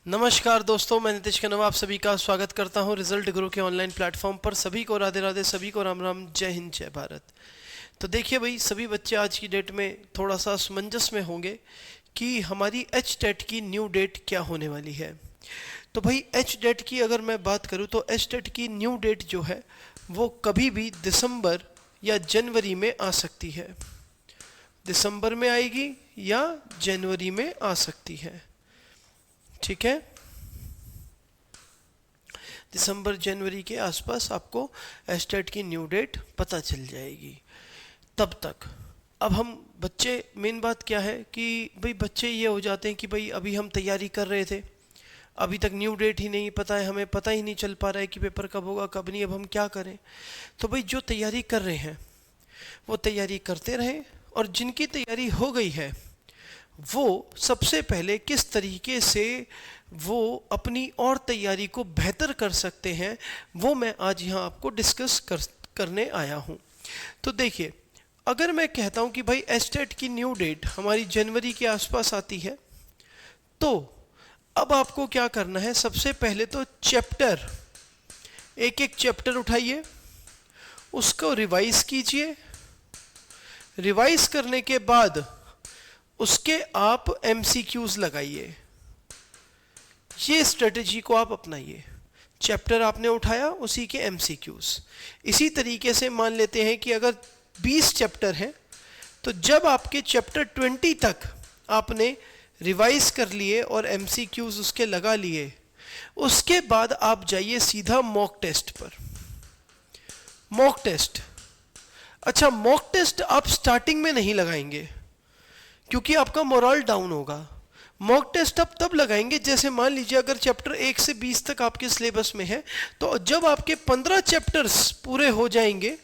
नमस्कार दोस्तों, मैं नितिश कनवा आप सभी का स्वागत करता हूं रिजल्ट गुरु के ऑनलाइन प्लेटफॉर्म पर। सभी को राधे राधे, सभी को राम राम, जय हिंद जय भारत। तो देखिए भाई, सभी बच्चे आज की डेट में थोड़ा सा असमंजस में होंगे कि हमारी एच टेट की न्यू डेट क्या होने वाली है। तो भाई एच डेट की अगर मैं बात करूं तो एच डेट की न्यू डेट जो है वो कभी भी दिसंबर या जनवरी में आ सकती है। दिसंबर में आएगी या जनवरी में आ सकती है, ठीक है। दिसंबर जनवरी के आसपास आपको एस्टेट की न्यू डेट पता चल जाएगी। तब तक अब हम बच्चे, मेन बात क्या है कि भाई बच्चे ये हो जाते हैं कि भाई अभी हम तैयारी कर रहे थे, अभी तक न्यू डेट ही नहीं पता है, हमें पता ही नहीं चल पा रहा है कि पेपर कब होगा कब नहीं, अब हम क्या करें। तो भाई जो तैयारी कर रहे हैं वो तैयारी करते रहें, और जिनकी तैयारी हो गई है वो सबसे पहले किस तरीके से वो अपनी और तैयारी को बेहतर कर सकते हैं वो मैं आज यहाँ आपको डिस्कस करने आया हूँ। तो देखिए, अगर मैं कहता हूँ कि भाई एस्टेट की न्यू डेट हमारी जनवरी के आसपास आती है, तो अब आपको क्या करना है, सबसे पहले तो चैप्टर, एक एक चैप्टर उठाइए, उसको रिवाइज कीजिए। रिवाइज करने के बाद उसके आप एमसीक्यूज लगाइए। ये स्ट्रेटजी को आप अपनाइए। चैप्टर आपने उठाया, उसी के एमसीक्यूज। इसी तरीके से मान लेते हैं कि अगर 20 चैप्टर हैं तो जब आपके चैप्टर 20 तक आपने रिवाइज कर लिए और एमसीक्यूज उसके लगा लिए, उसके बाद आप जाइए सीधा मॉक टेस्ट पर। मॉक टेस्ट, अच्छा मॉक टेस्ट आप स्टार्टिंग में नहीं लगाएंगे क्योंकि आपका मोरल डाउन होगा। मॉक टेस्ट आप तब लगाएंगे, जैसे मान लीजिए अगर चैप्टर 1 से 20 तक आपके सिलेबस में है, तो जब आपके 15 चैप्टर्स पूरे हो जाएंगे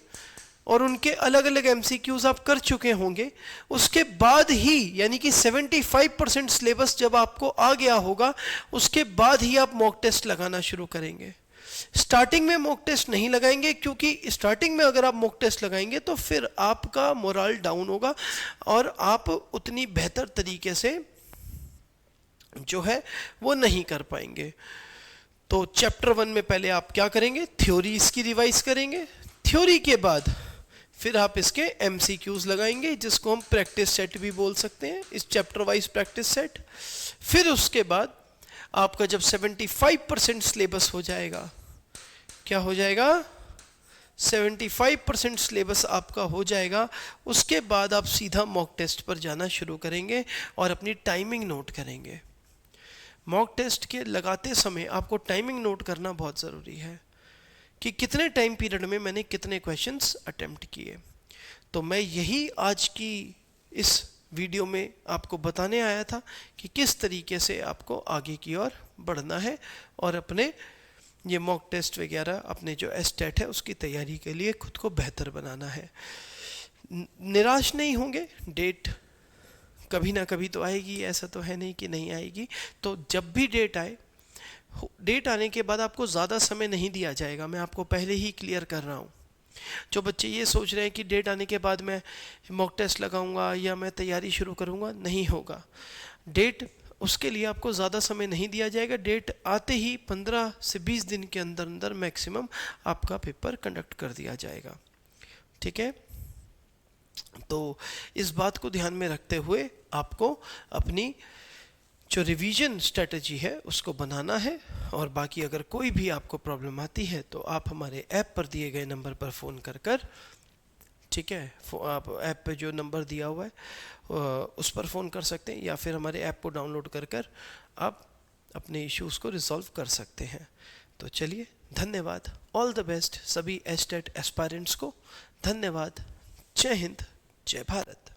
और उनके अलग अलग एमसीक्यूज आप कर चुके होंगे, उसके बाद ही, यानी कि 75% सिलेबस जब आपको आ गया होगा, उसके बाद ही आप मॉक टेस्ट लगाना शुरू करेंगे। स्टार्टिंग में मॉक टेस्ट नहीं लगाएंगे, क्योंकि स्टार्टिंग में अगर आप मॉक टेस्ट लगाएंगे तो फिर आपका मोरल डाउन होगा और आप उतनी बेहतर तरीके से जो है वो नहीं कर पाएंगे। तो चैप्टर 1 में पहले आप क्या करेंगे, थ्योरी इसकी रिवाइज करेंगे। थ्योरी के बाद फिर आप इसके एमसीक्यूज लगाएंगे, जिसको हम प्रैक्टिस सेट भी बोल सकते हैं, इस चैप्टर वाइज प्रैक्टिस सेट। फिर उसके बाद आपका जब 75% सिलेबस हो जाएगा, क्या हो जाएगा, 75% सिलेबस आपका हो जाएगा, उसके बाद आप सीधा मॉक टेस्ट पर जाना शुरू करेंगे और अपनी टाइमिंग नोट करेंगे। मॉक टेस्ट के लगाते समय आपको टाइमिंग नोट करना बहुत ज़रूरी है कि कितने टाइम पीरियड में मैंने कितने क्वेश्चंस अटेम्प्ट किए। तो मैं यही आज की इस वीडियो में आपको बताने आया था कि किस तरीके से आपको आगे की ओर बढ़ना है और अपने ये मॉक टेस्ट वगैरह, अपने जो एस्टेट है उसकी तैयारी के लिए खुद को बेहतर बनाना है। निराश नहीं होंगे, डेट कभी ना कभी तो आएगी, ऐसा तो है नहीं कि नहीं आएगी। तो जब भी डेट आए, डेट आने के बाद आपको ज़्यादा समय नहीं दिया जाएगा, मैं आपको पहले ही क्लियर कर रहा हूँ। जो बच्चे ये सोच रहे हैं कि डेट आने के बाद मैं मॉक टेस्ट लगाऊंगा या मैं तैयारी शुरू करूंगा, नहीं होगा। डेट, उसके लिए आपको ज़्यादा समय नहीं दिया जाएगा। डेट आते ही 15 से 20 दिन के अंदर अंदर मैक्सिमम आपका पेपर कंडक्ट कर दिया जाएगा, ठीक है। तो इस बात को ध्यान में रखते हुए आपको अपनी जो रिवीजन स्ट्रेटजी है उसको बनाना है। और बाकी अगर कोई भी आपको प्रॉब्लम आती है तो आप हमारे ऐप पर दिए गए नंबर पर फ़ोन कर, ठीक है, आप ऐप पे जो नंबर दिया हुआ है उस पर फ़ोन कर सकते हैं, या फिर हमारे ऐप को डाउनलोड कर आप अपने इश्यूज़ को रिजॉल्व कर सकते हैं। तो चलिए, धन्यवाद, ऑल द बेस्ट सभी एस्टेट एस्पायरेंट्स को। धन्यवाद, जय हिंद जय भारत।